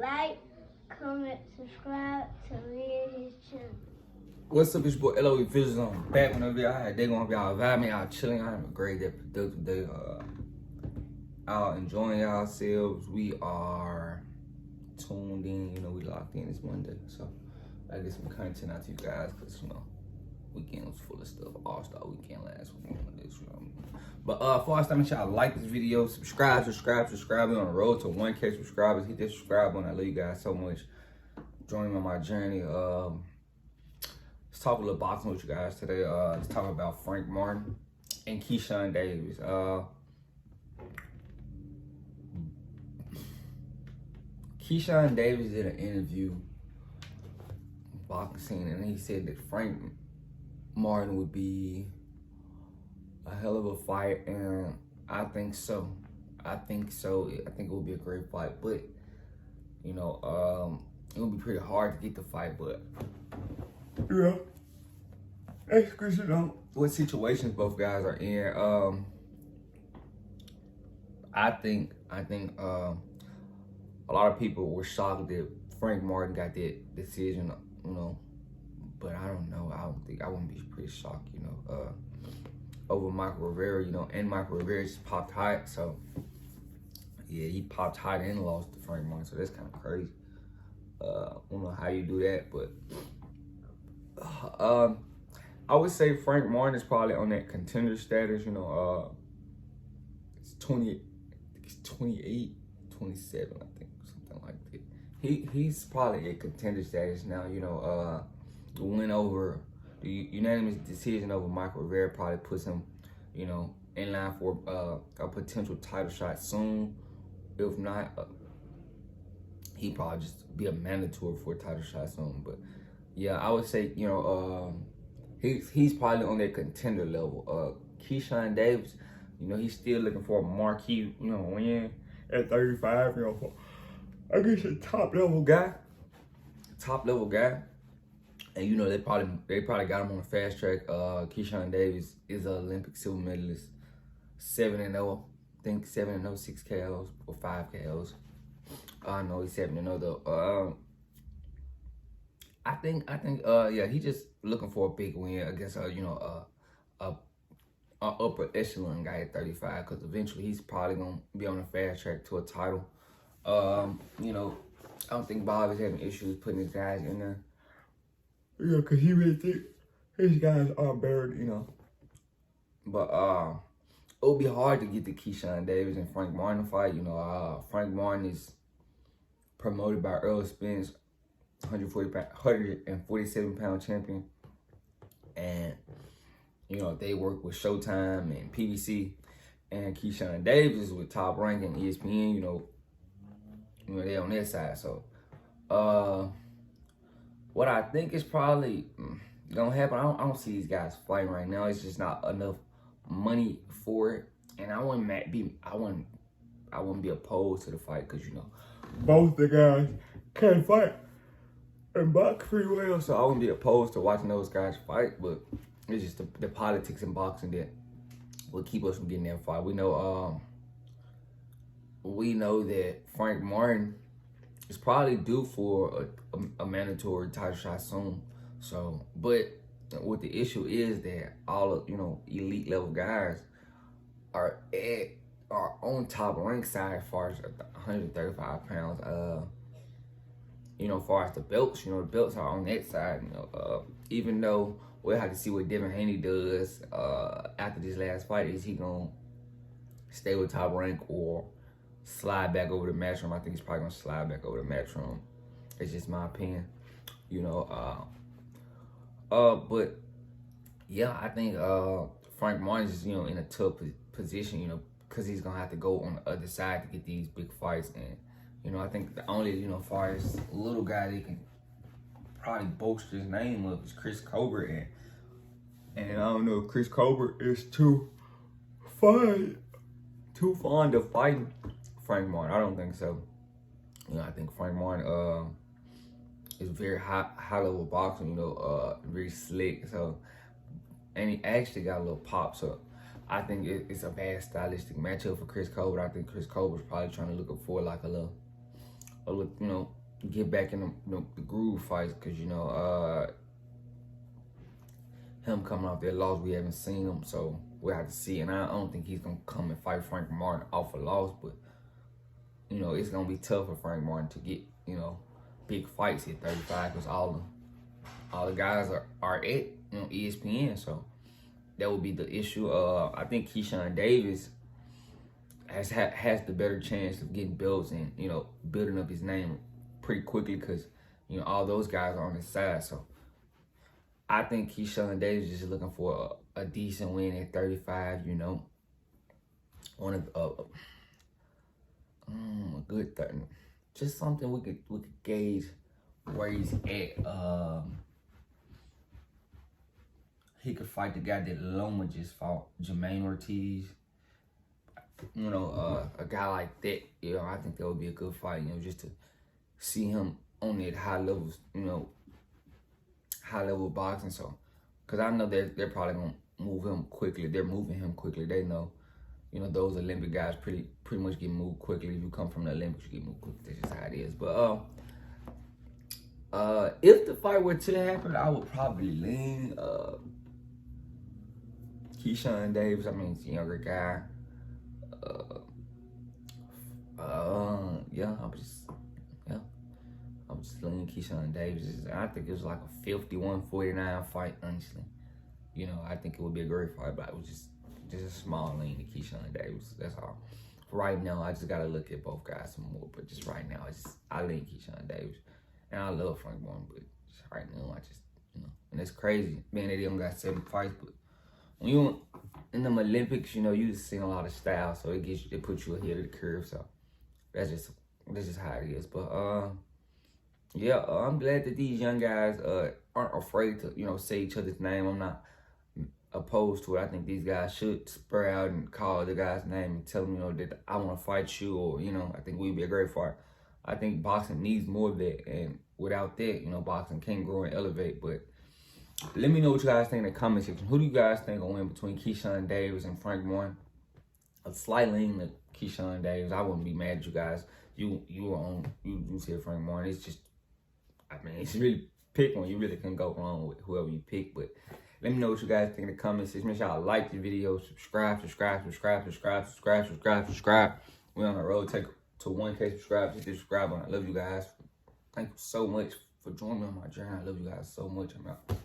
like, comment, subscribe to me and his channel. What's up, it's your boy LOE Visuals. I'm back whenever y'all had day going, y'all vibing, y'all chilling, y'all having a great day, productive day. Y'all enjoying yourselves. We are tuned in, we locked in. It's Monday, so I get some content out to you guys because weekend was full of stuff. All-Star weekend last week. But before I start, make sure y'all like this video, subscribe. We're on the road to 1K subscribers. Hit that subscribe button. I love you guys so much. Join me on my journey. Let's talk a little boxing with you guys today. Let's talk about Frank Martin and Keyshawn Davis. Keyshawn Davis did an interview boxing, and he said that Frank Martin would be a hell of a fight, and I think so. I think it will be a great fight, but it will be pretty hard to get the fight, but that's because what situations both guys are in. I think a lot of people were shocked that Frank Martin got that decision, but I don't know. I wouldn't be pretty shocked, over Michael Rivera, and Michael Rivera just popped hot, so yeah, he popped hot and lost to Frank Martin, so that's kind of crazy. I don't know how you do that, but I would say Frank Martin is probably on that contender status. It's 28, 27, I think, something like that. He's probably at contender status now. The win over the unanimous decision over Michael Rivera probably puts him, in line for a potential title shot soon. If not, he probably just be a mandatory for a title shot soon. But yeah, I would say, he's probably on that contender level. Keyshawn Davis, he's still looking for a marquee, win at 35, I guess a top level guy. And they probably got him on the fast track. Keyshawn Davis is an Olympic silver medalist, 7-0. I think 7-0, 6 KOs or 5 KOs. I know he's 7-0 though. I think, he just looking for a big win against a upper echelon guy at 35, because eventually he's probably gonna be on a fast track to a title. I don't think Bob is having issues putting his guys in there. Because he really think his guys are better, But it'll be hard to get the Keyshawn Davis and Frank Martin fight. Frank Martin is promoted by Earl Spence, 147-pound champion, and they work with Showtime and PBC, and Keyshawn Davis with Top Rank and ESPN. They on their side. So what I think is probably gonna happen, I don't see these guys fighting right now. It's just not enough money for it, and I wouldn't be opposed to the fight, because both the guys can fight and box pretty well, so I wouldn't be opposed to watching those guys fight. But it's just the politics in boxing that will keep us from getting that fight. We know that Frank Martin is probably due for a mandatory title shot soon. So, but what the issue is that all of elite level guys are on Top Rank side as far as 135 pounds. As far as the belts, the belts are on that side. Even though we'll have to see what Devin Haney does after this last fight. Is he gonna stay with Top Rank or slide back over the Matchroom? I think he's probably gonna slide back over the Matchroom. It's just my opinion, But yeah, I think Frank Martin is in a tough position, because he's gonna have to go on the other side to get these big fights. And I think the only as far as little guy that can probably bolster his name up is Chris Colbert, and I don't know if Chris Colbert is too fond of fighting Frank Martin. I don't think so. I think Frank Martin is very high level boxing, very slick. So, and he actually got a little pop. So I think it's a bad stylistic matchup for Chris Colbert. I think Chris Colbert's probably trying to look for like a little get back in the groove fights, because him coming off that loss, we haven't seen him, so we'll have to see. And I don't think he's gonna come and fight Frank Martin off a loss, but it's gonna be tough for Frank Martin to get big fights at 35, because all the guys are at ESPN, so that would be the issue. I think Keyshawn Davis has the better chance of getting belts and building up his name pretty quickly, because all those guys are on his side. So I think Keyshawn Davis is just looking for a decent win at 35. One of a good 30, just something we could gauge where he's at. He could fight the guy that Loma just fought, Jermaine Ortiz. A guy like that, I think that would be a good fight, just to see him on that high levels, high level boxing. So, because I know they're probably gonna move him quickly. They're moving him quickly. They know, those Olympic guys pretty much get moved quickly. If you come from the Olympics, you get moved quickly. That's just how it is. But if the fight were to happen, I would probably lean Keyshawn Davis. I mean, he's a younger guy. I'm just leaning Keyshawn Davis. I think it was like a 51-49 fight, honestly. I think it would be a great fight, but it was just a small lean to Keyshawn Davis. That's all. Right now, I just gotta look at both guys some more, but just right now, I lean Keyshawn Davis. And I love Frank Martin, but just right now, and it's crazy, man, they only got 7 fights, but when you in them Olympics, you just see a lot of style, so it puts you ahead of the curve. So that's just how it is. But I'm glad that these young guys aren't afraid to say each other's name. I'm not opposed to it. I think these guys should spur out and call the guy's name and tell him that I want to fight you, or I think we'd be a great fight. I think boxing needs more of that, and without that, boxing can grow and elevate. But let me know what you guys think in the comment section. Who do you guys think will win between Keyshawn Davis and Frank Martin? A slight lean to Keyshawn Davis. I wouldn't be mad at you guys. You said Frank Martin. It's just, it's really pick one. You really can't go wrong with whoever you pick. But let me know what you guys think in the comment section. Make sure y'all like the video, subscribe. We're on the road to 1K subscribers. Hit the subscribe button. I love you guys. Thank you so much for joining me on my journey. I love you guys so much. I'm out.